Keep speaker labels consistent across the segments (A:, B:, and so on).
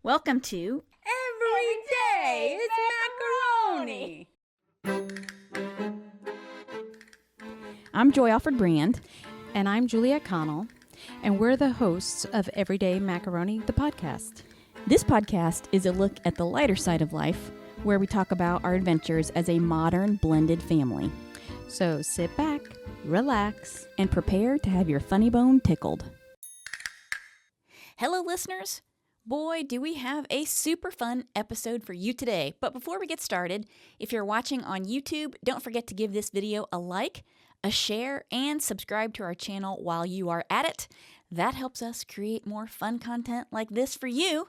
A: Welcome to
B: Every Day is Macaroni.
A: I'm Joy Alfred Brand.
B: And I'm Juliette Connell, and we're the hosts of Everyday Macaroni, the podcast.
A: This podcast is a look at the lighter side of life, where we talk about our adventures as a modern blended family.
B: So sit back, relax,
A: And prepare to have your funny bone tickled. Hello, listeners. Boy, do we have a super fun episode for you today. But before we get started, if you're watching on YouTube, don't forget to give this video a like, a share, and subscribe to our channel while you are at it. That helps us create more fun content like this for you,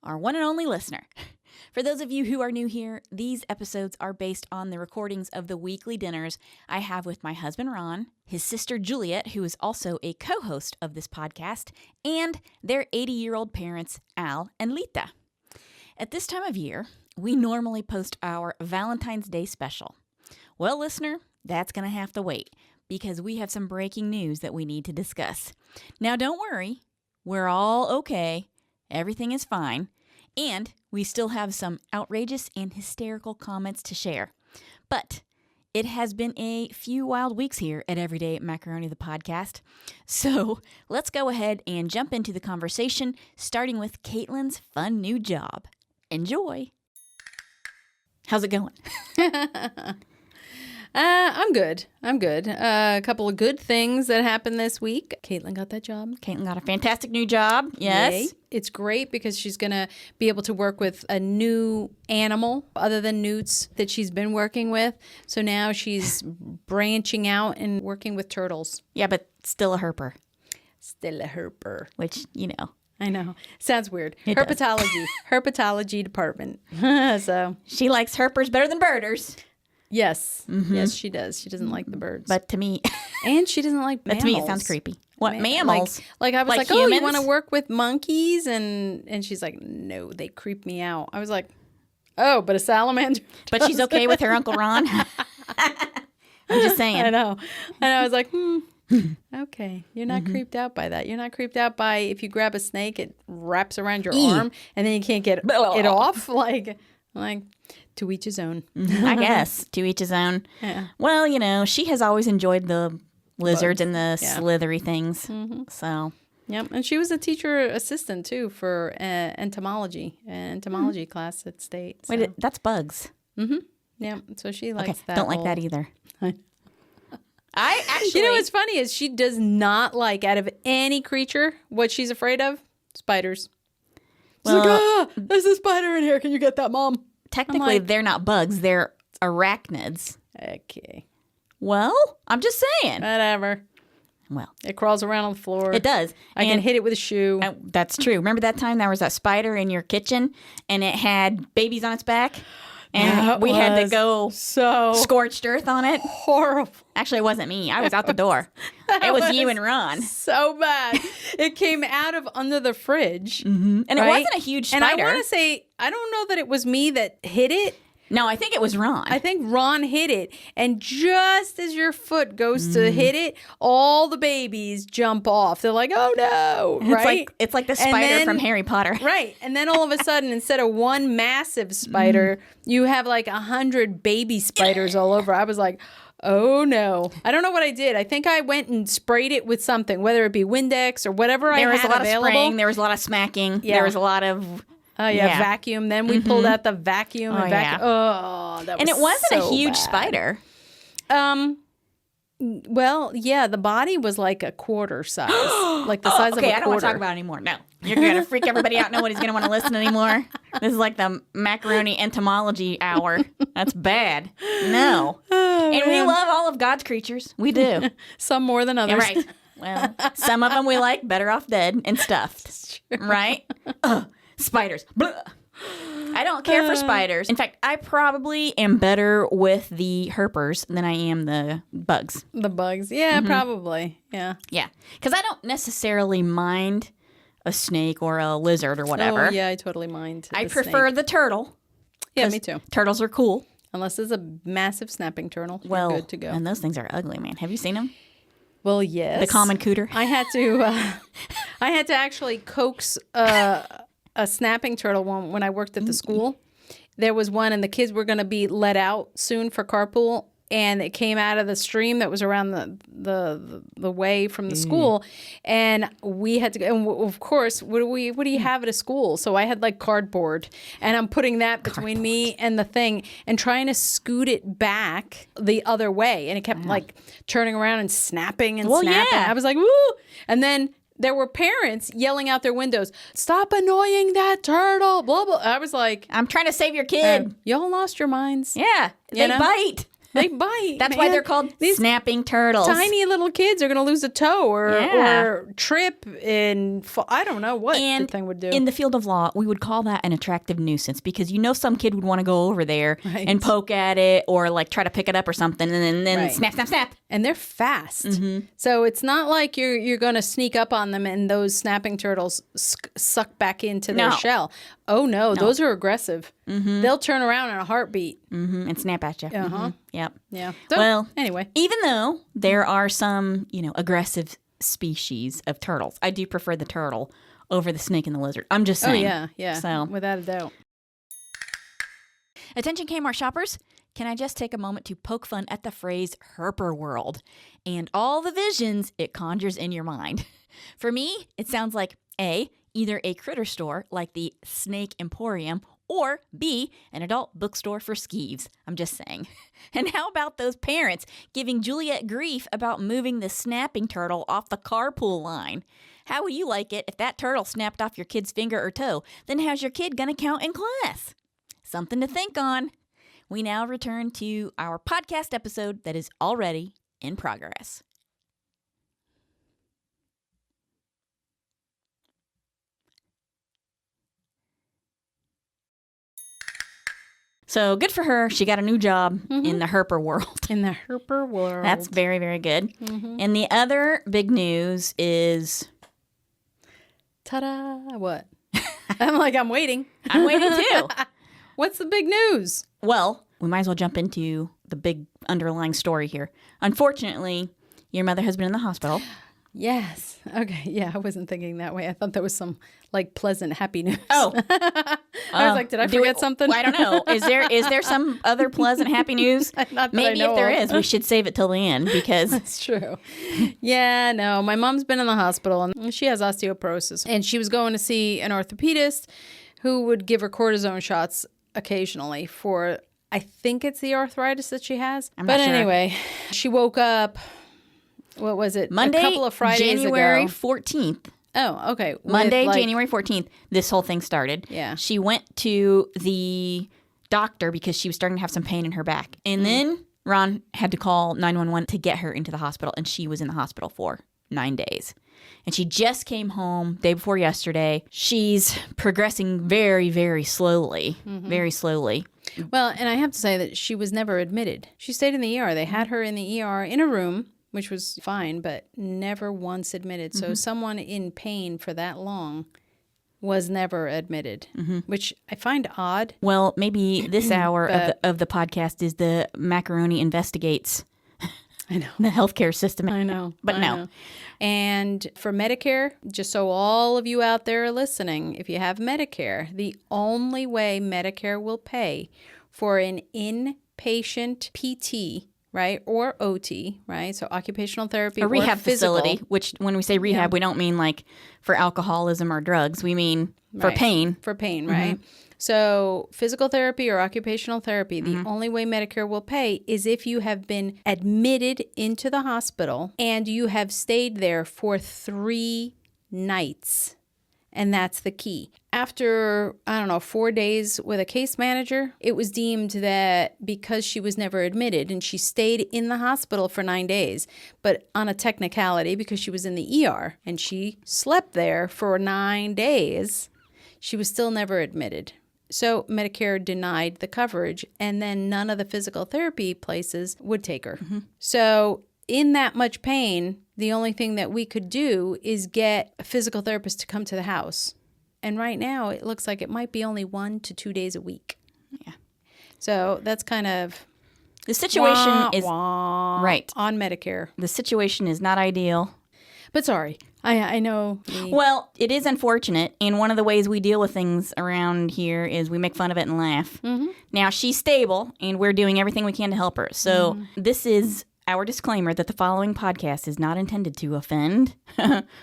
A: our one and only listener. For those of you who are new here, these episodes are based on the recordings of the weekly dinners I have with my husband, Ron, his sister, Juliette, who is also a co-host of this podcast, and their 80-year-old parents, Al and Lita. At this time of year, we normally post our Valentine's Day special. Well, listener, that's going to have to wait because we have some breaking news that we need to discuss. Now, don't worry. We're all okay. Everything is fine. And we still have some outrageous and hysterical comments to share. But it has been a few wild weeks here at Everyday Macaroni, the podcast. So let's go ahead and jump into the conversation, starting with Caitlin's fun new job. Enjoy. How's it going?
B: I'm good. A couple of good things that happened this week. Caitlin got that job.
A: Caitlin got a fantastic new job. Yes.
B: Yay. It's great because she's going to be able to work with a new animal other than newts that she's been working with. So now she's branching out and working with turtles.
A: Yeah, but still a herper.
B: Still a herper.
A: Which, you know.
B: I know. Sounds weird.
A: It
B: Herpetology. Herpetology department. So
A: she likes herpers better than birders.
B: Yes. Mm-hmm. Yes, she does. She doesn't like the birds.
A: But to me...
B: And she doesn't like mammals.
A: But to me, it sounds creepy. What, mammals?
B: Like I was like
A: humans?
B: oh, you want to work with monkeys? And she's like, no, they creep me out. I was like, oh, but a salamander
A: But she's okay with her Uncle Ron? I'm just saying.
B: I know. And I was like, okay. You're not creeped out by that. You're not creeped out by if you grab a snake, it wraps around your arm, and then you can't get it off? Like to each his own.
A: I guess. To each his own.
B: Yeah.
A: Well, you know, she has always enjoyed the lizards and the slithery things. Mm-hmm. So.
B: Yep. And she was a teacher assistant, too, for entomology class at State. So.
A: Wait, that's bugs.
B: Mm-hmm. Yeah. So she likes that.
A: Don't like that either. I actually.
B: You know what's funny is she does not like, out of any creature, what she's afraid of? Spiders. She's like, there's a spider in here. Can you get that, Mom?
A: Technically, they're not bugs. They're arachnids.
B: Okay.
A: Well, I'm just saying.
B: Whatever.
A: Well.
B: It crawls around on the floor.
A: It does.
B: I can hit it with a shoe.
A: That's true. Remember that time there was that spider in your kitchen and it had babies on its back? And we had to go
B: so
A: scorched earth on it.
B: Horrible.
A: Actually, it wasn't me. I was out the door. It was you and Ron.
B: So bad. It came out of under the fridge.
A: Mm-hmm. And it wasn't a huge spider.
B: And I want to say, I don't know that it was me that hit it.
A: No, I think it was Ron.
B: I think Ron hit it. And just as your foot goes to hit it, all the babies jump off. They're like, oh no. Right?
A: It's like the spider from Harry Potter.
B: Right. And then all of a sudden, instead of one massive spider, you have like 100 baby spiders all over. I was like, oh no. I don't know what I did. I think I went and sprayed it with something, whether it be Windex or whatever I had available.
A: There was a lot of spraying. There was a lot of smacking. Yeah. There was a lot of...
B: Oh, yeah, vacuum. Then we pulled out the vacuum.
A: Oh,
B: that was
A: And it wasn't
B: so
A: a huge
B: bad.
A: Spider.
B: Well, yeah, the body was like a quarter size. Like the size of a quarter.
A: Okay, I don't want to talk about it anymore. No. You're going to freak everybody out. Nobody's going to want to listen anymore. This is like the macaroni entomology hour. That's bad. No. And we love all of God's creatures. We do.
B: Some more than others.
A: Yeah, right. Well, some of them we like better off dead and stuffed. Right? Spiders. Blah. I don't care for spiders. In fact, I probably am better with the herpers than I am the bugs.
B: The bugs. Yeah, probably. Yeah.
A: Yeah. Because I don't necessarily mind a snake or a lizard or whatever.
B: Oh, yeah, I totally mind.
A: I prefer the turtle.
B: Yeah, me too.
A: Turtles are cool.
B: Unless it's a massive snapping turtle.
A: Well,
B: you're good to go.
A: And those things are ugly, man. Have you seen them?
B: Well, yes.
A: The common cooter.
B: I had to actually coax a snapping turtle when I worked at the school. There was one, and the kids were going to be let out soon for carpool, and it came out of the stream that was around the way from the school, and we had to go. And of course, what do you have at a school? So I had like cardboard, and I'm putting that between me and the thing, and trying to scoot it back the other way, and it kept like turning around and snapping and snapping.
A: Yeah.
B: I was like, woo! And then there were parents yelling out their windows, "Stop annoying that turtle!" Blah blah. I was like,
A: I'm trying to save your kid.
B: y'all lost your minds.
A: Yeah, they bite.
B: They bite.
A: That's why they're called snapping turtles.
B: Tiny little kids are going to lose a toe or trip in, I don't know what the thing would do.
A: In the field of law, we would call that an attractive nuisance because some kid would want to go over there and poke at it or like try to pick it up or something and then snap, snap, snap.
B: And they're fast. So it's not like you're going to sneak up on them and those snapping turtles suck back into their shell. Oh, no. Those are aggressive. They'll turn around in a heartbeat.
A: And snap at you. Yep.
B: Yeah. So,
A: well,
B: anyway.
A: Even though there are some, aggressive species of turtles, I do prefer the turtle over the snake and the lizard. I'm just saying.
B: Oh, yeah. So, without a doubt.
A: Attention Kmart shoppers. Can I just take a moment to poke fun at the phrase Herper world and all the visions it conjures in your mind? For me, it sounds like A, either a critter store like the Snake Emporium, or B, an adult bookstore for skeeves. I'm just saying. And how about those parents giving Juliet grief about moving the snapping turtle off the carpool line? How would you like it if that turtle snapped off your kid's finger or toe? Then how's your kid gonna count in class? Something to think on. We now return to our podcast episode that is already in progress. So good for her. She got a new job in the Herper world.
B: In the Herper world.
A: That's very, very good. And the other big news is...
B: Ta-da! What? I'm waiting.
A: I'm waiting too.
B: What's the big news?
A: Well, we might as well jump into the big underlying story here. Unfortunately, your mother has been in the hospital.
B: Yes. Okay. Yeah, I wasn't thinking that way. I thought there was some pleasant, happy news.
A: Oh.
B: I was like, did I forget something?
A: I don't know. Is there some other pleasant, happy news? Maybe if there is, we should save it till the end because
B: that's true. Yeah, no. My mom's been in the hospital and she has osteoporosis, and she was going to see an orthopedist who would give her cortisone shots occasionally for, I think it's the arthritis that she has.
A: I'm not sure.
B: Anyway, she woke up. What was it?
A: Monday,
B: a couple of Fridays
A: January
B: ago.
A: 14th.
B: Oh, okay.
A: Monday, January 14th, this whole thing started.
B: Yeah.
A: She went to the doctor because she was starting to have some pain in her back. And then Ron had to call 911 to get her into the hospital, and she was in the hospital for 9 days. And she just came home day before yesterday. She's progressing very, very slowly, very slowly.
B: Well, and I have to say that she was never admitted. She stayed in the ER. They had her in the ER in a room, which was fine, but never once admitted. So someone in pain for that long was never admitted, which I find odd.
A: Well, maybe this hour of the podcast is the Macaroni investigates.
B: I know.
A: The healthcare system.
B: I know.
A: But
B: I
A: no.
B: know. And for Medicare, just so all of you out there are listening, if you have Medicare, the only way Medicare will pay for an inpatient PT, right, or OT, right, so occupational therapy,
A: a rehab
B: physical
A: facility, which when we say rehab, we don't mean like for alcoholism or drugs. We mean for pain.
B: For pain, right? So physical therapy or occupational therapy, the only way Medicare will pay is if you have been admitted into the hospital and you have stayed there for 3 nights. And that's the key. After, 4 days with a case manager, it was deemed that because she was never admitted and she stayed in the hospital for 9 days, but on a technicality because she was in the ER and she slept there for 9 days, she was still never admitted. So Medicare denied the coverage, and then none of the physical therapy places would take her. So in that much pain, the only thing that we could do is get a physical therapist to come to the house. And right now, it looks like it might be only 1 to 2 days a week.
A: Yeah.
B: So that's kind of
A: the situation is right
B: on Medicare.
A: The situation is not ideal.
B: But sorry, I know.
A: Well, it is unfortunate, and one of the ways we deal with things around here is we make fun of it and laugh. Mm-hmm. Now, she's stable, and we're doing everything we can to help her. So this is our disclaimer that the following podcast is not intended to offend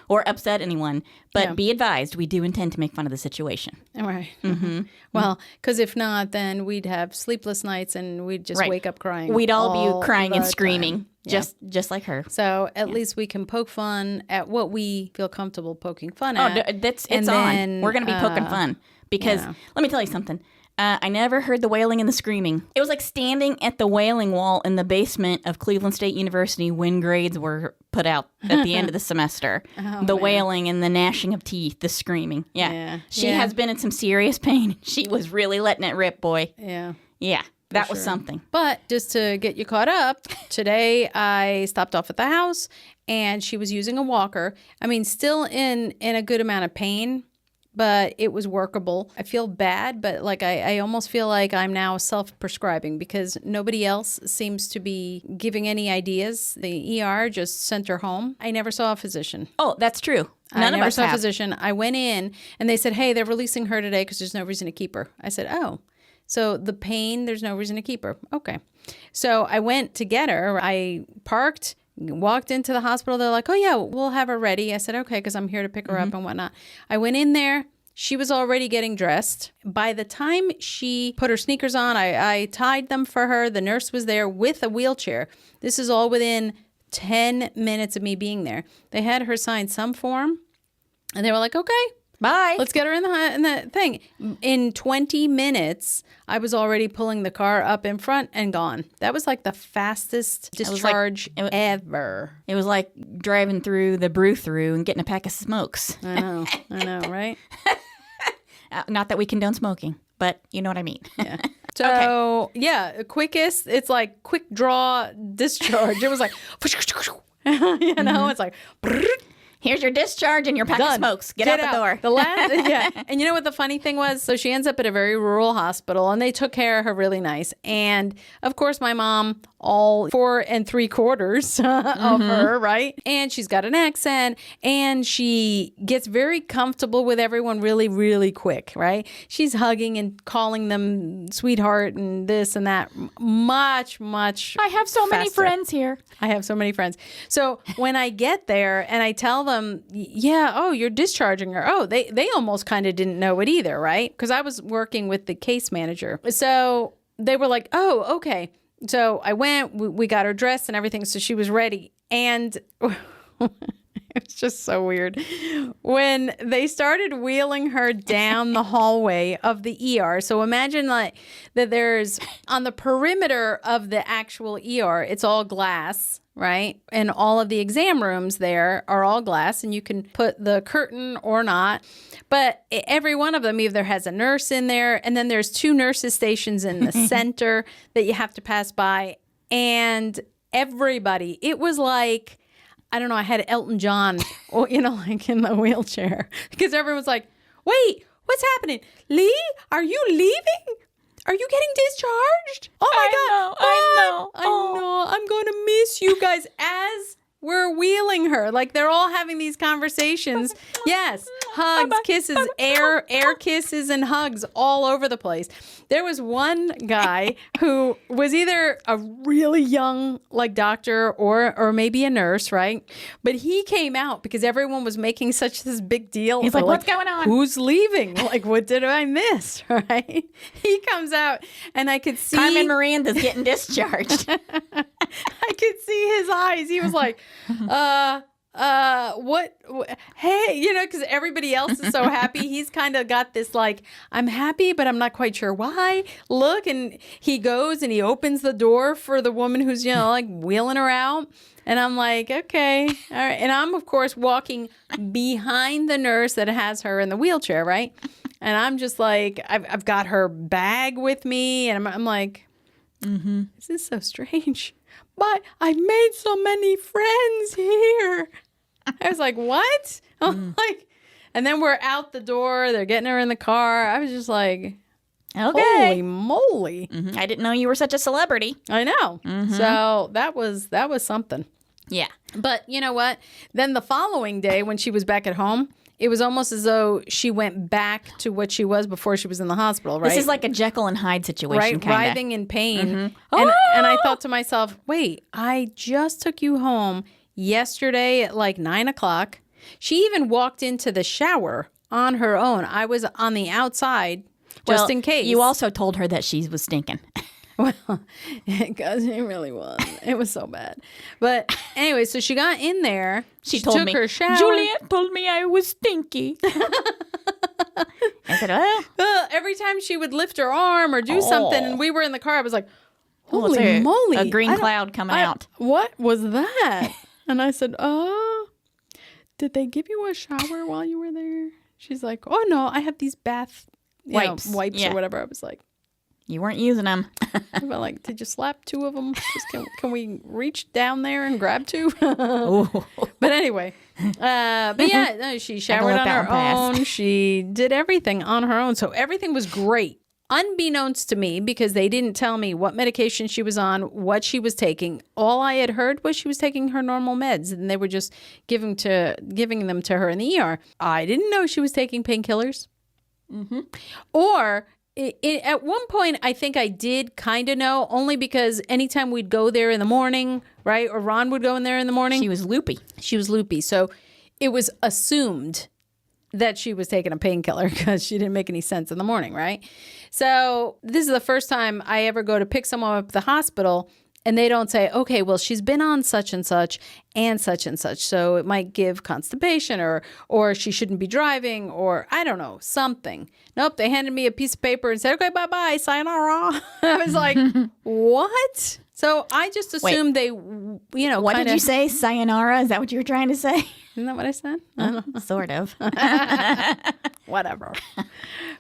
A: or upset anyone, but be advised, we do intend to make fun of the situation.
B: All right. Mm-hmm. Well, because if not, then we'd have sleepless nights and we'd just wake up crying.
A: We'd all be crying and screaming, just like her.
B: So at least we can poke fun at what we feel comfortable poking fun
A: at. Oh, it's on. We're going to be poking fun because let me tell you something. I never heard the wailing and the screaming. It was like standing at the wailing wall in the basement of Cleveland State University when grades were put out at the end of the semester. The wailing and the gnashing of teeth, the screaming. Yeah. She has been in some serious pain. She was really letting it rip, boy.
B: Yeah.
A: Yeah. That was something.
B: But just to get you caught up, today I stopped off at the house and she was using a walker. I mean, still in a good amount of pain, but it was workable. I feel bad, but like I almost feel like I'm now self-prescribing because nobody else seems to be giving any ideas. The ER just sent her home. I never saw a physician.
A: Oh, that's true.
B: I never saw a physician. I went in and they said, hey, they're releasing her today because there's no reason to keep her. I said, oh, so the pain, there's no reason to keep her. Okay. So I went to get her. I parked, walked into the hospital. They're like, oh, yeah, we'll have her ready. I said, okay, because I'm here to pick her up and whatnot. I went in there. She was already getting dressed. By the time she put her sneakers on, I tied them for her. The nurse was there with a wheelchair. This is all within 10 minutes of me being there. They had her sign some form, and they were like, okay.
A: Bye.
B: Let's get her in the thing. In 20 minutes, I was already pulling the car up in front and gone. That was like the fastest discharge ever.
A: It was like driving through the brew-through and getting a pack of smokes.
B: I know, right?
A: Not that we condone smoking, but you know what I mean.
B: Yeah. So, quickest, it's like quick draw discharge. It was like, it's like...
A: Here's your discharge and your pack of smokes. Get out the door.
B: The last, And you know what the funny thing was? So she ends up at a very rural hospital, and they took care of her really nice. And, of course, my mom, all 4 3/4 of her, right? And she's got an accent, and she gets very comfortable with everyone really, really quick, right? She's hugging and calling them sweetheart and this and that much, much
A: I have so many friends here.
B: I have so many friends. So when I get there and I tell them, you're discharging her. Oh, they almost kind of didn't know it either, right? Because I was working with the case manager. So they were like, oh, okay. So I went, we got her dressed and everything. So she was ready. And it's just so weird. When they started wheeling her down the hallway of the ER. So imagine like that there's on the perimeter of the actual ER, it's all glass, right? And all of the exam rooms there are all glass, and you can put the curtain or not. But every one of them either has a nurse in there, and then there's 2 nurses stations in the center that you have to pass by. And everybody, it was like, I don't know, I had Elton John, like in the wheelchair. Because everyone's like, wait, what's happening? Lee, are you leaving? Are you getting discharged? Oh my God. I know. I'm going to miss you guys as we're wheeling her. Like they're all having these conversations. Yes. Hugs, kisses, air kisses and hugs all over the place. There was one guy who was either a really young like doctor or maybe a nurse, right? But he came out because everyone was making such this big deal.
A: He's like, what's going on?
B: Who's leaving? Like, what did I miss? Right? He comes out and I could see
A: Carmen Miranda's getting discharged.
B: I could see his eyes. He was like, what hey, because everybody else is so happy. He's kind of got this like, I'm happy, but I'm not quite sure why. Look, and he goes and he opens the door for the woman who's, like wheeling her out. And I'm like, okay, all right. And I'm, of course, walking behind the nurse that has her in the wheelchair, right? And I'm just like, I've got her bag with me. And I'm like, this is so strange. But I've made so many friends here. I was like, what? I'm like, and then we're out the door. They're getting her in the car. I was just like,
A: okay.
B: Holy moly.
A: I didn't know you were such a celebrity.
B: I know. So that was something.
A: Yeah.
B: But you know what? Then the following day when she was back at home, it was almost as though she went back to what she was before she was in the hospital, right?
A: This is like a Jekyll and Hyde situation,
B: right?
A: kind of.
B: Writhing in pain. And I thought to myself, wait, I just took you home yesterday at like 9 o'clock. She even walked into the shower on her own. I was on the outside just in case.
A: You also told her that she was stinking.
B: Well, because it really was. It was so bad. But anyway, so she got in there.
A: She told
B: took
A: me,
B: her shower.
A: Juliet told me I was stinky. I said, well,
B: every time she would lift her arm or do something, and we were in the car, I was like, holy
A: it's
B: moly.
A: a green cloud coming out.
B: What was that? And I said, did they give you a shower while you were there? She's like, oh, no, I have these bath wipes
A: Yeah.
B: or whatever. I was like,
A: You weren't using them.
B: I felt like, did you slap two of them? Just can we reach down there and grab two?
A: Ooh.
B: But anyway, but yeah, no, she showered on her own. She did everything on her own. So everything was great. Unbeknownst to me, because they didn't tell me what medication she was on, what she was taking. All I had heard was she was taking her normal meds, and they were just giving them to her in the ER. I didn't know she was taking painkillers. Mm-hmm. Or at one point, I think I did kind of know, only because anytime we'd go there in the morning, right, or Ron would go in there in the morning.
A: She was loopy.
B: So it was assumed that she was taking a painkiller because she didn't make any sense in the morning, right? So this is the first time I ever go to pick someone up at the hospital, and they don't say, okay, well, she's been on such and such, so it might give constipation, or she shouldn't be driving, or I don't know, something. Nope, they handed me a piece of paper and said, okay, bye-bye, sayonara. I was like, what? So I just assumed they,
A: What did you say? Sayonara? Is that what you were trying to say?
B: Isn't that what I said? I don't know.
A: Sort of.
B: Whatever.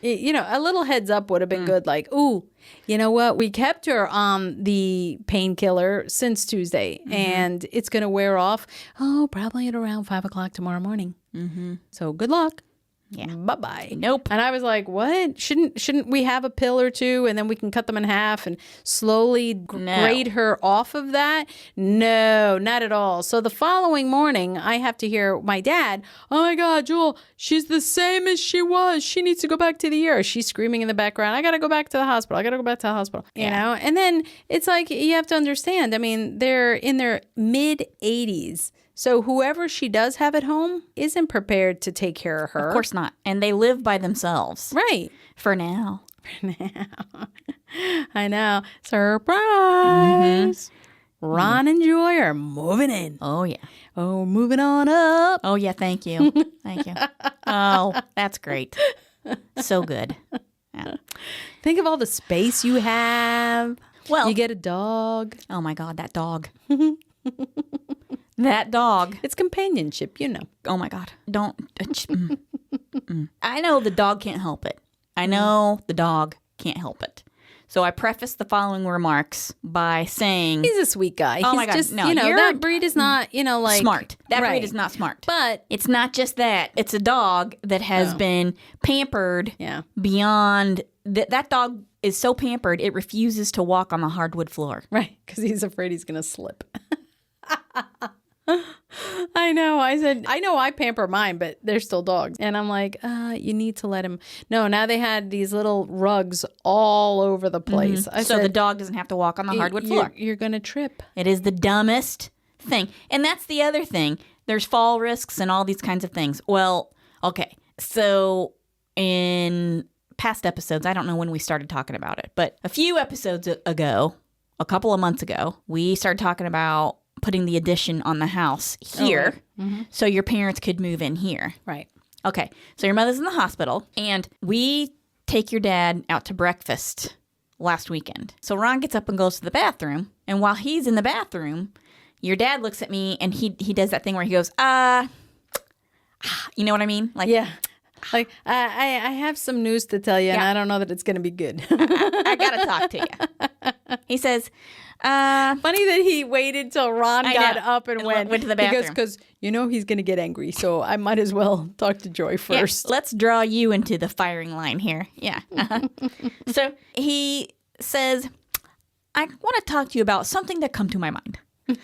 B: A little heads up would have been good. Like, ooh, you know what? We kept her on the painkiller since Tuesday, and it's going to wear off. Oh, probably at around 5 o'clock tomorrow morning. Mm-hmm. So good luck.
A: Yeah.
B: Bye-bye.
A: Nope.
B: And I was like, what? Shouldn't we have a pill or two, and then we can cut them in half and slowly grade her off of that? No, not at all. So the following morning, I have to hear my dad, oh my God, Jewel, she's the same as she was. She needs to go back to the ER. She's screaming in the background, I got to go back to the hospital. You know? And then it's like, you have to understand, I mean, they're in their mid-80s. So whoever she does have at home isn't prepared to take care of her.
A: Of course not. And they live by themselves.
B: Right.
A: For now.
B: I know. Surprise. Mm-hmm. Ron and Joy are moving in.
A: Oh, yeah.
B: Oh, moving on up.
A: Oh, yeah. Thank you. Thank you. Oh, that's great. So good. Yeah.
B: Think of all the space you have.
A: Well,
B: you get a dog.
A: Oh, my God. That dog. That dog.
B: It's companionship,
A: Oh, my God. Don't. I know the dog can't help it. I know the dog can't help it. So I preface the following remarks by saying...
B: He's a sweet guy.
A: Oh,
B: He's
A: my God.
B: Just,
A: no,
B: that breed is not, like...
A: Smart. That
B: right.
A: breed is not smart.
B: But...
A: It's not just that. It's a dog that has been pampered beyond... That dog is so pampered, it refuses to walk on the hardwood floor.
B: Right, because he's afraid he's going to slip. I know. I said, I know I pamper mine, but they're still dogs. And I'm like, you need to let him. No, now they had these little rugs all over the place.
A: Mm-hmm. So the dog doesn't have to walk on the hardwood floor.
B: You're going to trip.
A: It is the dumbest thing. And that's the other thing. There's fall risks and all these kinds of things. Well, okay. So in past episodes, I don't know when we started talking about it, but a few episodes ago, a couple of months ago, we started talking about putting the addition on the house here so your parents could move in here.
B: Right.
A: Okay. So your mother's in the hospital, and we take your dad out to breakfast last weekend. So Ron gets up and goes to the bathroom, and while he's in the bathroom, your dad looks at me, and he does that thing where he goes, you know what I mean? Like,
B: yeah. Like, I have some news to tell you, and I don't know that it's going to be good.
A: I got to talk to you. He says,
B: funny that he waited till Ron got up and went
A: to the bathroom.
B: Because he's going to get angry, so I might as well talk to Joy first.
A: Yeah, let's draw you into the firing line here. Yeah. So he says, I want to talk to you about something that come to my mind. And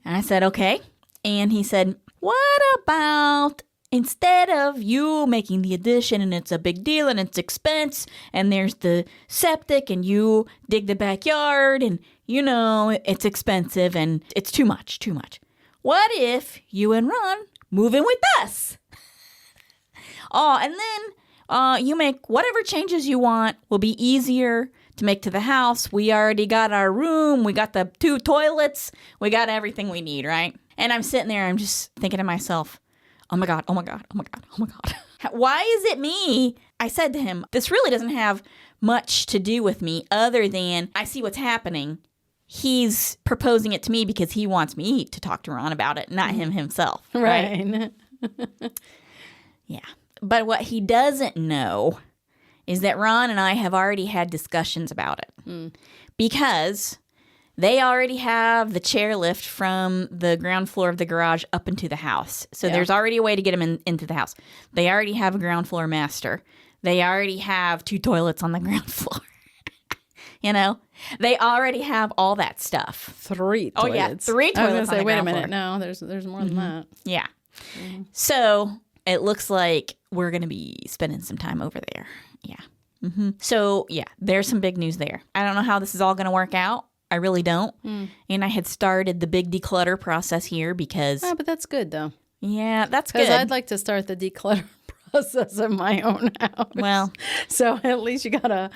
A: I said, okay. And he said, what about instead of you making the addition and it's a big deal and it's expense and there's the septic and you dig the backyard and, you know, it's expensive and it's too much. What if you and Ron move in with us? Oh, and then you make whatever changes you want will be easier to make to the house. We already got our room. We got the 2 toilets. We got everything we need, right? And I'm sitting there. I'm just thinking to myself, oh my God. Why is it me? I said to him, this really doesn't have much to do with me other than I see what's happening. He's proposing it to me because he wants me to talk to Ron about it, not him himself.
B: Right.
A: Yeah. But what he doesn't know is that Ron and I have already had discussions about it because they already have the chairlift from the ground floor of the garage up into the house. So there's already a way to get them into the house. They already have a ground floor master. They already have 2 toilets on the ground floor. You know, they already have all that stuff.
B: 3 toilets.
A: Oh, yeah, 3 toilets.
B: I was going to say,
A: on the
B: wait a
A: ground
B: minute.
A: floor.
B: No, there's more than that.
A: Yeah. So it looks like we're going to be spending some time over there. Yeah. So, yeah, there's some big news there. I don't know how this is all going to work out. I really don't. And I had started the big declutter process here because...
B: Oh, but that's good, though.
A: Yeah, that's good.
B: Because I'd like to start the declutter process in my own house.
A: Well...
B: So at least you gotta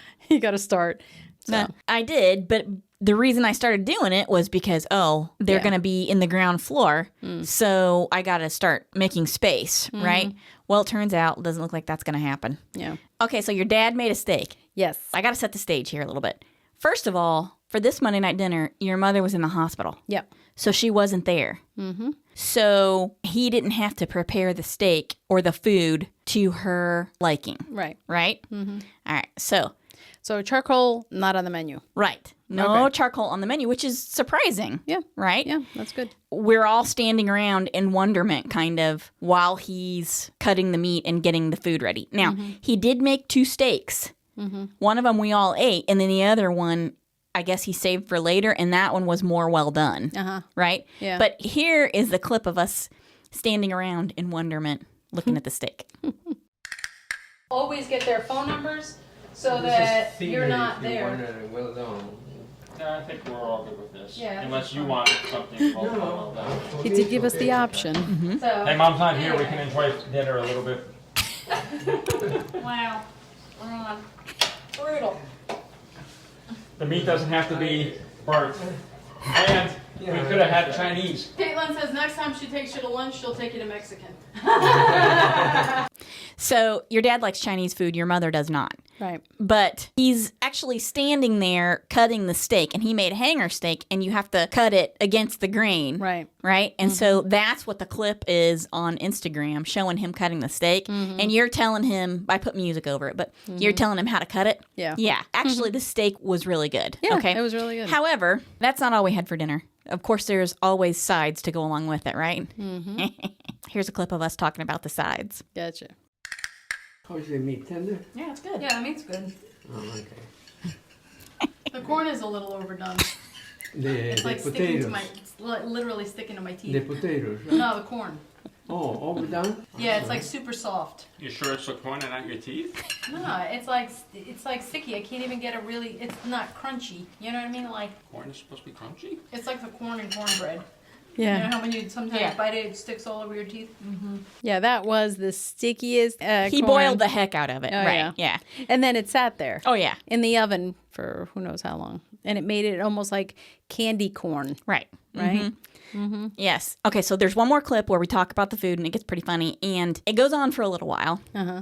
B: start. So.
A: I did, but the reason I started doing it was because, they're going to be in the ground floor, so I got to start making space, right? Well, it turns out it doesn't look like that's going to happen.
B: Yeah.
A: Okay, so your dad made a steak.
B: Yes.
A: I got to set the stage here a little bit. First of all, for this Monday night dinner, your mother was in the hospital.
B: Yep.
A: So she wasn't there. So he didn't have to prepare the steak or the food to her liking.
B: Right.
A: Right? All right,
B: So charcoal, not on the menu.
A: Right. No charcoal on the menu, which is surprising.
B: Yeah.
A: Right?
B: Yeah, that's good.
A: We're all standing around in wonderment, kind of, while he's cutting the meat and getting the food ready. Now, he did make 2 steaks. One of them we all ate, and then the other one, I guess he saved for later, and that one was more well done. Right?
B: Yeah.
A: But here is the clip of us standing around in wonderment looking at the steak.
B: Always get their phone numbers so that you're not there.
C: Well done.
D: Yeah, I think we're all good with this.
B: Yeah,
D: Unless you want something well done.
B: He did give us the option. So,
D: Hey, Mom's not here. We can enjoy dinner a little bit.
A: Wow. Ron. Brutal.
D: The meat doesn't have to be burnt. And we could have had Chinese.
B: Caitlin says next time she takes you to lunch, she'll take you to Mexican.
A: So your dad likes Chinese food, your mother does not.
B: Right.
A: But he's actually standing there cutting the steak, and he made hanger steak, and you have to cut it against the grain.
B: Right.
A: Right? And so that's what the clip is on Instagram, showing him cutting the steak. And you're telling him, I put music over it, but you're telling him how to cut it.
B: Yeah.
A: Yeah. Actually, the steak was really good.
B: Yeah,
A: okay.
B: it was really good.
A: However, that's not all we had for dinner. Of course, there's always sides to go along with it, right? Here's a clip of us talking about the sides.
B: Gotcha.
C: How is the meat tender?
A: Yeah, it's good.
B: Yeah, the meat's good.
C: Oh, okay.
B: The corn is a little overdone.
C: The
B: It's like sticking
C: potatoes.
B: to my, it's literally sticking to my teeth.
C: The potatoes. Right?
B: No, the corn.
C: Oh, overdone?
B: Yeah, it's like super soft.
D: You sure it's the corn and not your teeth?
B: No, it's like sticky. I can't even get a really. It's not crunchy. You know what I mean? Like
D: Corn is supposed to be crunchy?
B: it's like the corn and cornbread.
E: Yeah.
B: You know how when you sometimes bite it, it sticks all over your teeth?
E: Yeah, that was the stickiest
A: He
E: corn.
A: boiled the heck out of it.
E: Oh,
A: right. Yeah.
E: And then it sat there
A: Oh, yeah.
E: in the oven for who knows how long. And it made it almost like candy corn,
A: Right.
E: right?
A: Yes. Okay, so there's one more clip where we talk about the food, and it gets pretty funny, and it goes on for a little while.
E: Uh-huh.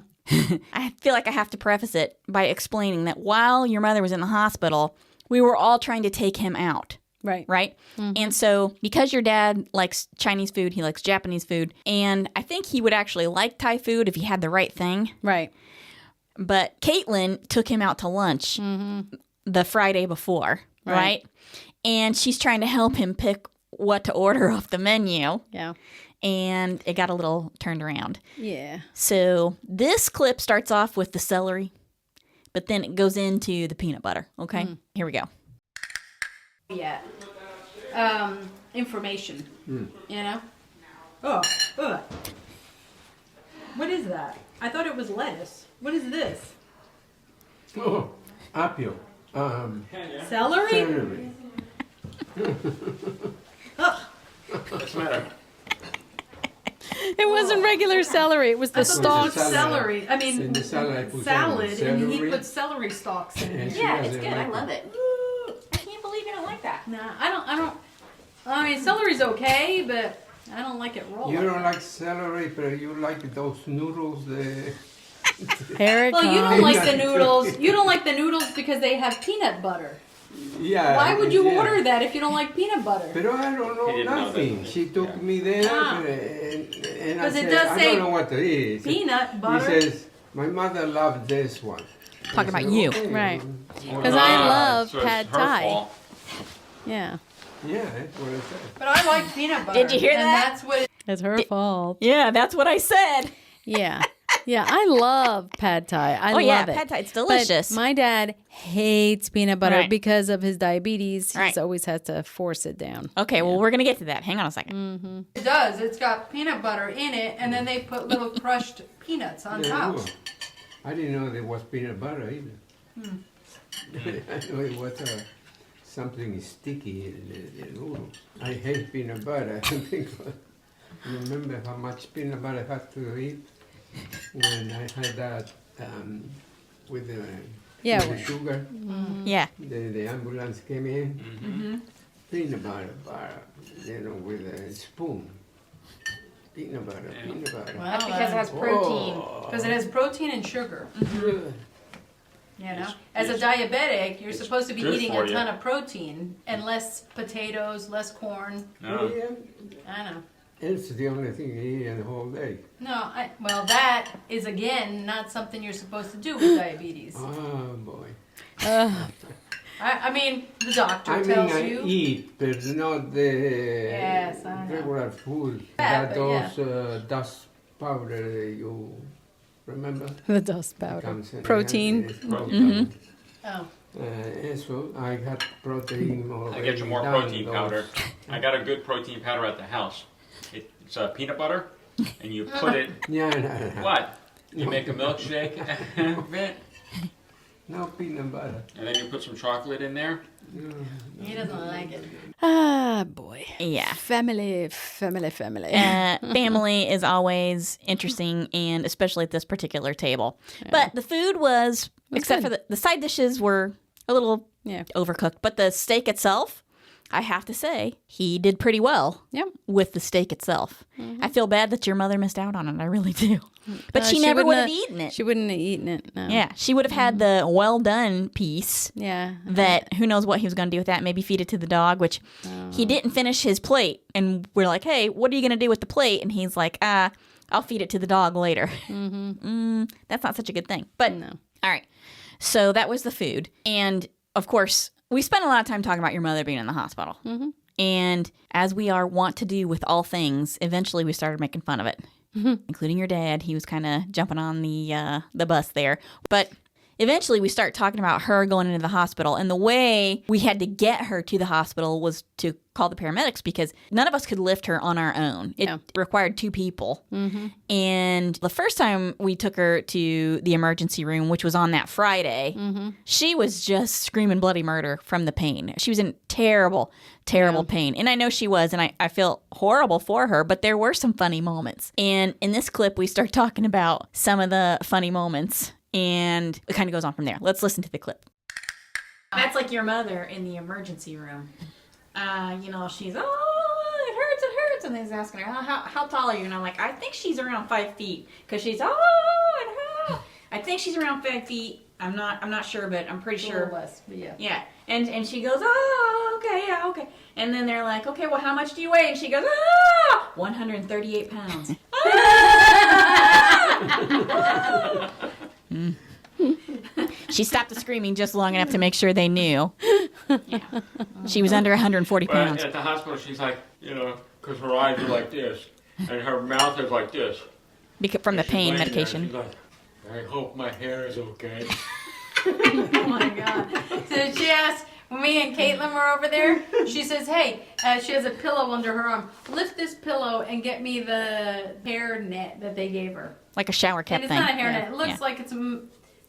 A: I feel like I have to preface it by explaining that while your mother was in the hospital, we were all trying to take him out.
E: Right.
A: Right? And so because your dad likes Chinese food, he likes Japanese food, and I think he would actually like Thai food if he had the right thing.
E: Right.
A: But Caitlin took him out to lunch the Friday before, right? And she's trying to help him pick what to order off the menu,
E: Yeah.
A: and it got a little turned around.
E: Yeah.
A: So this clip starts off with the celery, but then it goes into the peanut butter, okay? Here we go.
B: Yeah. information. You know? Oh, ugh. What is that? I thought it was lettuce. What is this?
C: Oh, apio.
B: Celery?
C: Celery.
D: What's the matter?
E: It wasn't regular celery. It was the
B: I thought this
E: stalks.
B: was celery. I mean,
C: In the salad, I put
B: salad, and he
C: celery.
B: put celery stalks in
C: And
B: it.
C: she
A: Yeah, it's
C: doesn't
A: good. I
C: like
A: love it. I can't believe you don't like that.
B: Nah, I mean, celery's okay, but I don't like it raw.
C: You don't like celery, but you like those noodles.
E: Here it
B: Well, you don't
E: comes.
B: like the noodles. You don't like the noodles because they have peanut butter.
C: Yeah.
B: Why would you
C: yeah.
B: order that if you don't like peanut butter?
C: But I don't
D: He
C: know
D: didn't know
C: nothing.
D: that.
C: She took
D: Yeah.
C: me there,
B: Ah.
C: and I
B: 'Cause it
C: said,
B: does
C: I
B: say
C: don't know what it is.
B: Peanut
C: He
B: butter.
C: says, my mother loved this one.
A: Talking
C: I
A: about
C: said,
A: you.
C: "Okay."
E: Right.
C: Well,
E: 'Cause I love
D: so it's
E: pad
D: her
E: thai.
D: fault.
E: Yeah,
C: Yeah, that's what I said.
B: But I like peanut butter.
A: Did you hear
B: and
A: that?
B: That's what.
E: it's her fault.
A: Yeah, that's what I said.
E: Yeah, yeah. I love pad thai. I
A: Oh,
E: love
A: yeah,
E: it.
A: pad thai, it's delicious.
E: But my dad hates peanut butter
A: Right.
E: because of his diabetes.
A: Right.
E: He's always had to force it down.
A: Okay, well, we're going to get to that. Hang on a second.
B: It does. It's got peanut butter in it, and then they put little crushed peanuts on
C: Yeah,
B: top.
C: well, I didn't know there was peanut butter either. I know it was something sticky in the noodles. I hate peanut butter. Because remember how much peanut butter I had to eat when I had that with the,
E: Yeah,
C: with the
E: when-
C: sugar.
A: Yeah.
C: The ambulance came in. Peanut butter, with a spoon. Peanut butter, peanut butter.
B: That's because it has protein.
C: Oh.
B: Because it has protein and sugar.
C: Ugh.
B: You know,
D: It's-
B: as a
D: it's-
B: diabetic, you're supposed to be
D: good
B: eating
D: for
B: a
D: you.
B: ton of protein and less potatoes, less corn.
C: Oh,
D: No.
C: yeah.
B: I know.
C: It's the only thing you eat in the whole day.
B: No, well, that is again not something you're supposed to do with diabetes.
C: Oh boy.
B: I mean, the doctor
C: I mean,
B: tells
C: I
B: you.
C: eat, but not the
B: Yes, I know.
C: regular food.
B: Yeah,
C: That
B: but yeah.
C: those dust powder you remember?
E: The dust powder.
C: Comes in
E: Protein.
C: it's
D: Protein.
B: Oh,
C: so I got protein
D: I
C: already
D: get you more
C: done,
D: protein
C: those-
D: powder. I got a good protein powder at the house. It's peanut butter, and you put it.
C: Yeah, no,
D: What? You make a milkshake of it,
C: no peanut butter.
D: and then you put some chocolate in there.
B: he doesn't like it.
E: Ah, boy.
A: Yeah.
E: Family.
A: Family is always interesting, and especially at this particular table. But the food was, except
E: good.
A: for the side dishes were a little
E: Yeah.
A: overcooked. But the steak itself, I have to say, he did pretty well
E: Yep.
A: with the steak itself. I feel bad that your mother missed out on it. I really do. But she
E: she
A: never would
E: wouldn't
A: have eaten it.
E: She wouldn't have eaten it. No.
A: Yeah, she would have had the well done piece.
E: Yeah.
A: That who knows what he was going to do with that? Maybe feed it to the dog, which he didn't finish his plate. And we're like, hey, what are you going to do with the plate? And he's like, I'll feed it to the dog later. That's not such a good thing. But
E: No.
A: all right, so that was the food, and of course, we spent a lot of time talking about your mother being in the hospital. And as we are wont to do with all things, eventually we started making fun of it, including your dad. He was kind of jumping on the bus there. But eventually we start talking about her going into the hospital. And the way we had to get her to the hospital was to call the paramedics because none of us could lift her on our own. It
E: Yeah.
A: required two people. And the first time we took her to the emergency room, which was on that Friday, she was just screaming bloody murder from the pain. She was in terrible, terrible pain. And I know she was, and I feel horrible for her, but there were some funny moments. And in this clip, we start talking about some of the funny moments, and it kind of goes on from there. Let's listen to the clip. That's like your mother in the emergency room. She's, it hurts. And he's asking her, how tall are you? And I'm like, I think she's around 5 feet. Because she's, I think she's around 5 feet. I'm not sure, but I'm pretty
B: A
A: sure.
B: little less, but yeah.
A: Yeah. And she goes, okay, yeah, okay. And then they're like, okay, well, how much do you weigh? And she goes, 138 pounds. She stopped the screaming just long enough to make sure they knew. Yeah. She was under 140
D: But
A: pounds.
D: at the hospital, she's like, because her eyes are like this, and her mouth is like this.
A: From the
D: She's
A: pain
D: laying there,
A: medication.
D: she's like, I hope my hair is okay.
B: Oh my God. So she asked when me and Caitlin were over there, she says, hey, she has a pillow under her arm. Lift this pillow and get me the hair net that they gave her.
A: Like a shower cap
B: And it's
A: thing.
B: not a hair net. It looks
A: Yeah.
B: like it's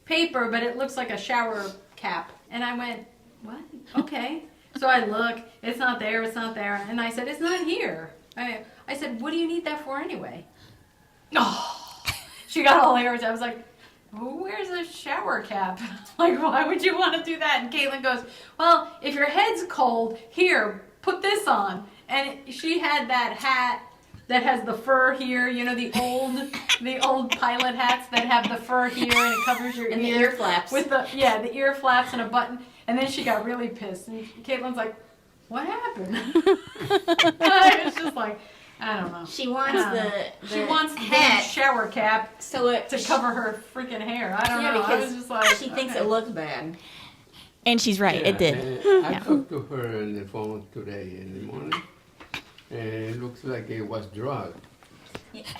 B: paper, but it looks like a shower cap. And I went, what? Okay. So I look. It's not there. It's not there. And I said, it's not here. I said, what do you need that for anyway? Oh, she got all hairs. I was like, where's the shower cap? Like, why would you want to do that? And Caitlin goes, well, if your head's cold, here, put this on. And she had that hat that has the fur here, you know, the old pilot hats that have the fur here and it covers your
A: And the
B: ear
A: ear flaps.
B: with the ear flaps and a button. And then she got really pissed. And Caitlin's like, what happened? It's just like, I don't know.
A: She wants
B: She wants the
A: hat
B: shower cap
A: so it
B: to cover her freaking hair. I don't know. I
A: because
B: was just like,
A: she thinks
B: okay.
A: it looks bad. And she's right, it did.
C: I talked to her on the phone today in the morning, and it looks like it was drugged.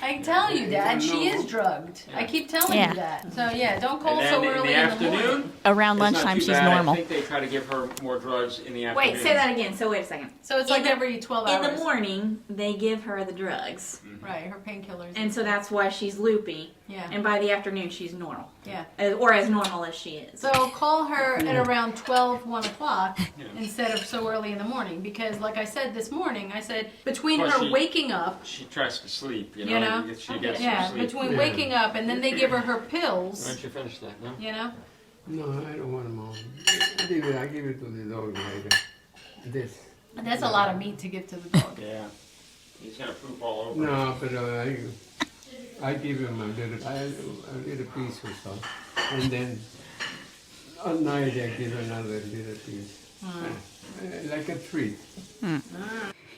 B: I tell you, Dad, she is drugged. I keep telling
A: Yeah.
B: you that. So yeah, don't call
D: And
B: so
D: then
B: early
D: in
B: in
D: the
B: the morning.
D: afternoon,
A: Around
D: it's not
A: lunchtime,
D: too
A: she's
D: bad.
A: normal.
D: I think they try to give her more drugs in the afternoon.
A: Wait, say that again. So wait a second.
B: So it's
A: In
B: like
A: the-
B: every 12
A: In
B: hours.
A: the morning, they give her the drugs.
B: Right, her painkillers.
A: And so that's why she's loopy.
B: Yeah.
A: And by the afternoon, she's normal.
B: Yeah.
A: Or as normal as she is.
B: So call her at around 12, 1 o'clock instead of so early in the morning. Because like I said this morning, I said between
D: Well,
B: her
D: she-
B: waking up,
D: She tries to sleep,
B: You know?
D: She gets
B: yeah,
D: some sleep.
B: between
C: Yeah.
B: waking up and then they give her
D: Why
B: pills,
D: don't you finish that, no?
B: you know.
C: No, I don't want them all. I give it to the dog later. This.
B: That's a lot of meat to give to the dog.
D: Yeah. He's gonna poop all over.
C: No, but I give him a little piece or so, and then at night I give another little piece, like a treat.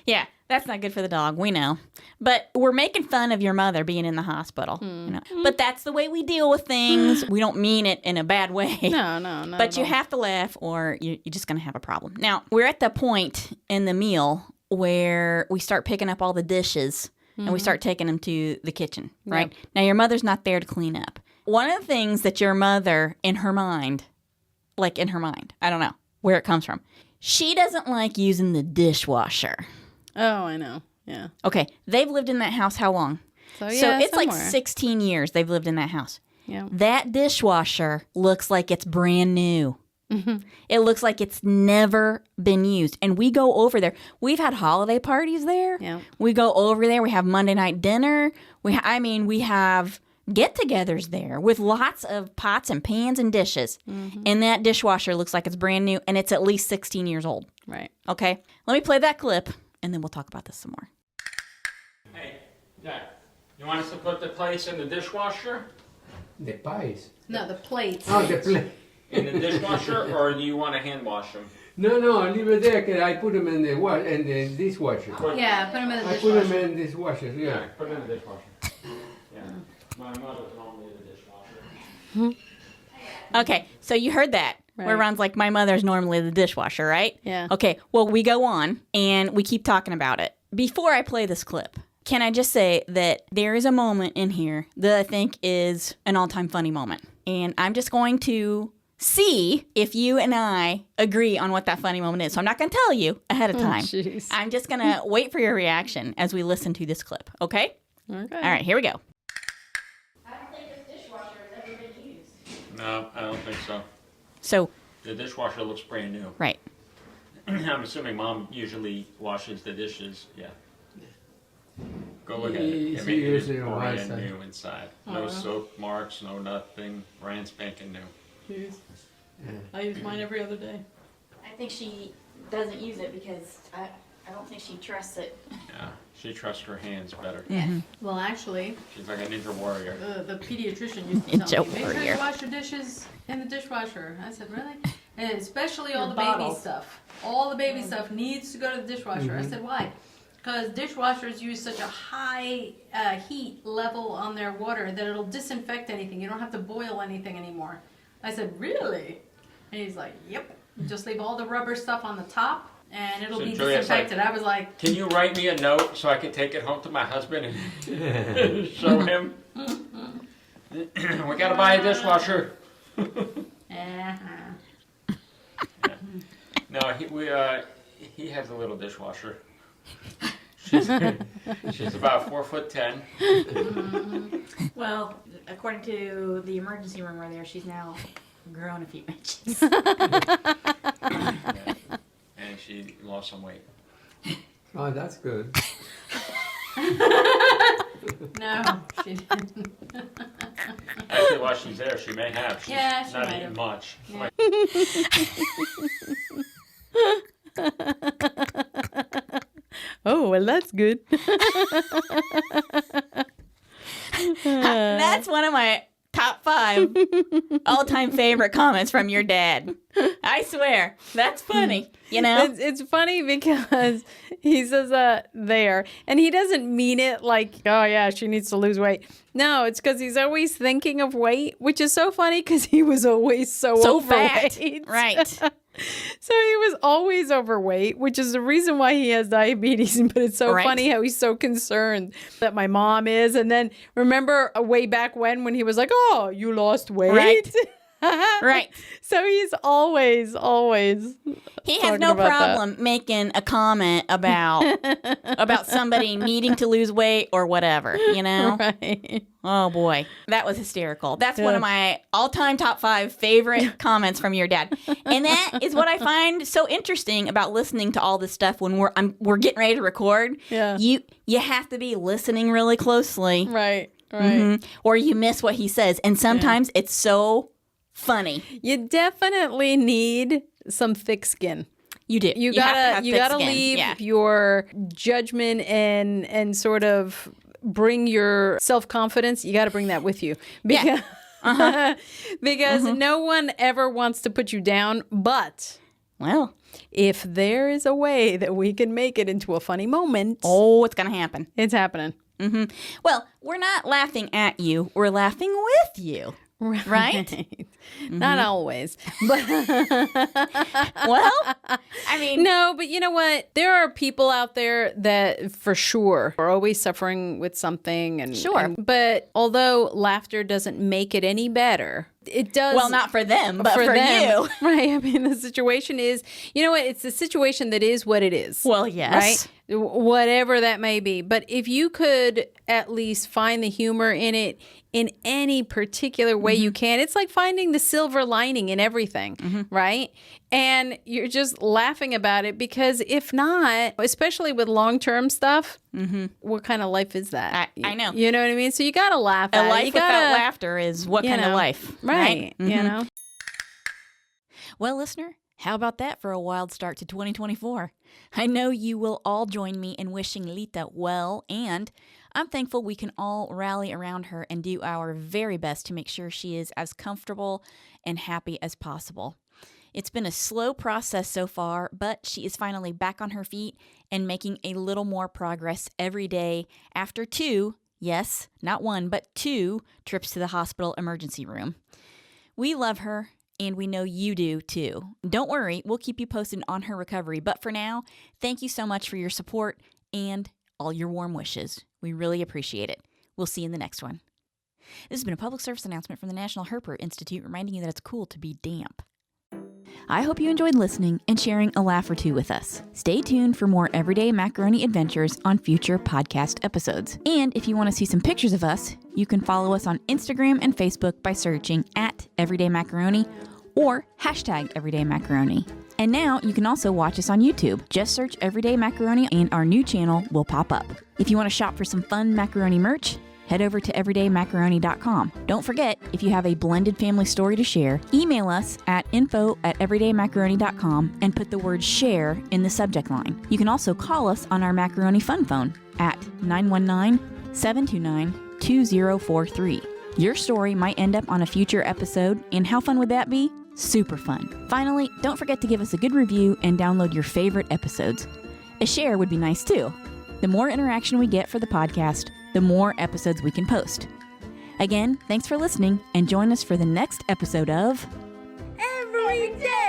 A: Yeah, that's not good for the dog. We know. But we're making fun of your mother being in the hospital. You know? But that's the way we deal with things. We don't mean it in a bad way.
E: No, not
A: But
E: at
A: you
E: all.
A: have to laugh or you're just going to have a problem. Now, we're at the point in the meal where we start picking up all the dishes and we start taking them to the kitchen, right? Now, your mother's not there to clean up. One of the things that your mother, in her mind, I don't know where it comes from, she doesn't like using the dishwasher.
E: Oh, I know. Yeah.
A: Okay, they've lived in that house how long?
E: So
A: So
E: yeah,
A: it's like
E: somewhere.
A: 16 years they've lived in that house.
E: Yeah.
A: That dishwasher looks like it's brand new. It looks like it's never been used. And we go over there. We've had holiday parties there.
E: Yeah.
A: We go over there. We have Monday night dinner. We have get-togethers there with lots of pots and pans and dishes. And that dishwasher looks like it's brand new, and it's at least 16 years old.
E: Right.
A: Okay? Let me play that clip, and then we'll talk about this some more.
D: Hey, Jack, you want us to put the plates in the dishwasher?
C: The pies.
B: No, the plates.
C: Oh, the plate.
D: In the dishwasher, or do you want to hand wash them?
C: No, leave it there. 'Cause I put them in the dishwasher.
B: Yeah, put them in the
C: I put them
B: dishwasher.
C: in dishwasher. Yeah.
D: Put it in the dishwasher. Yeah. My mother's normally in the dishwasher.
A: Okay, so you heard that. Where
E: Right.
A: Ron's like, my mother's normally the dishwasher, right?
E: Yeah.
A: Okay, well, we go on and we keep talking about it. Before I play this clip, can I just say that there is a moment in here that I think is an all-time funny moment. And I'm just going to see if you and I agree on what that funny moment is. So I'm not going to tell you ahead of time.
E: Jeez.
A: I'm just going to wait for your reaction as we listen to this clip, okay?
E: Okay.
A: All right, here we go.
B: I don't think this dishwasher has ever been used.
D: No, I don't think so.
A: So,
D: The dishwasher looks brand new.
A: right.
D: I'm assuming Mom usually washes the dishes. Yeah. Go look at it.
C: It's
D: I mean, it is
C: usually on my
D: brand
C: side.
D: new inside. No soap marks, no nothing. Brand spanking new.
E: Jeez. I use mine every other day.
A: I think she doesn't use it because I don't think she trusts it.
D: Yeah, she trusts her hands better.
B: Well, actually,
D: She's like a ninja warrior.
B: the pediatrician used to
A: It's
B: tell
A: a
B: me, make sure
A: warrior.
B: you wash your dishes in the dishwasher. I said, really? And especially all
A: Your
B: the baby
A: bottles.
B: stuff. All the baby stuff needs to go to the dishwasher. I said, why? Because dishwashers use such a high heat level on their water that it'll disinfect anything. You don't have to boil anything anymore. I said, really? And he's like, yep. Just leave all the rubber stuff on the top and it'll
D: So
B: be
D: Julia's like,
B: disinfected. I was like,
D: Can you write me a note so I can take it home to my husband and show him? We gotta buy a dishwasher.
B: uh-huh.
D: No, he has a little dishwasher. She's about 4'10".
A: Well, according to the emergency room right there, she's now grown a few inches.
D: And she lost some weight.
C: Oh, that's good.
B: No, she didn't.
D: Actually, while she's there, she may have. She's
B: Yeah, she
D: not
B: might
D: eating
B: have.
D: much.
B: Oh, well, that's good.
A: That's one of my top 5 all-time favorite comments from your dad. I swear, that's funny. You know,
B: It's funny because he says there, and he doesn't mean it like, oh yeah, she needs to lose weight. No, it's because he's always thinking of weight, which is so funny because he was always so
A: fat,
B: overweight.
A: right?
B: So he was always overweight, which is the reason why he has diabetes. But it's so
A: Right.
B: funny how he's so concerned that my mom is. And then remember way back when he was like, oh, you lost weight?
A: Right. Right.
B: So he's always
A: He has
B: talking
A: no
B: about that.
A: problem making a comment about somebody needing to lose weight or whatever, you know?
B: Right.
A: Oh boy, that was hysterical. That's one
B: Yeah.
A: of my all-time top 5 favorite comments from your dad. And that is what I find so interesting about listening to all this stuff when we're getting ready to record.
B: Yeah.
A: You have to be listening really closely.
B: Right.
A: Mhm. Or you miss what he says. And sometimes it's so funny.
B: You definitely need some thick skin.
A: You do.
B: You
A: have to
B: gotta
A: have
B: you
A: thick
B: gotta
A: skin.
B: leave
A: Yeah.
B: your judgment and sort of bring your self-confidence. You got to bring that with you because because no one ever wants to put you down, but
A: Well,
B: if there is a way that we can make it into a funny moment,
A: it's going to happen.
B: it's happening.
A: Well, we're not laughing at you. We're laughing with you. Right?
B: Not always. But
A: Well, I mean,
B: no, but you know what? There are people out there that for sure are always suffering with something. And
A: Sure.
B: but although laughter doesn't make it any better, it does.
A: well, not for them, but for
B: them.
A: you.
B: Right. I mean, the situation is, you know what? It's the situation that is what it is.
A: Well, yes.
B: Right? Whatever that may be. But if you could at least find the humor in it in any particular way you can, it's like finding the silver lining in everything, right? And you're just laughing about it because if not, especially with long-term stuff, what kind of life is that?
A: I know.
B: You know what I mean? So you got to laugh
A: A
B: at it.
A: life
B: You
A: without
B: gotta,
A: laughter is what
B: you
A: kind of
B: know,
A: life?
B: Right.
A: Mhm.
B: You know?
A: Well, listener, how about that for a wild start to 2024? I know you will all join me in wishing Lita well, and I'm thankful we can all rally around her and do our very best to make sure she is as comfortable and happy as possible. It's been a slow process so far, but she is finally back on her feet and making a little more progress every day after 2, yes, not 1, but 2 trips to the hospital emergency room. We love her, and we know you do too. Don't worry, we'll keep you posted on her recovery. But for now, thank you so much for your support and all your warm wishes. We really appreciate it. We'll see you in the next one. This has been a public service announcement from the National Herper Institute reminding you that it's cool to be damp. I hope you enjoyed listening and sharing a laugh or two with us. Stay tuned for more Everyday Macaroni adventures on future podcast episodes. And if you want to see some pictures of us, you can follow us on Instagram and Facebook by searching @EverydayMacaroni or #EverydayMacaroni. And now you can also watch us on YouTube. Just search Everyday Macaroni and our new channel will pop up. If you want to shop for some fun macaroni merch, head over to everydaymacaroni.com. Don't forget, if you have a blended family story to share, email us at info@everydaymacaroni.com and put the word share in the subject line. You can also call us on our Macaroni Fun Phone at 919-729-2043. Your story might end up on a future episode, and how fun would that be? Super fun. Finally, don't forget to give us a good review and download your favorite episodes. A share would be nice too. The more interaction we get for the podcast, the more episodes we can post. Again, thanks for listening, and join us for the next episode of
B: Every day.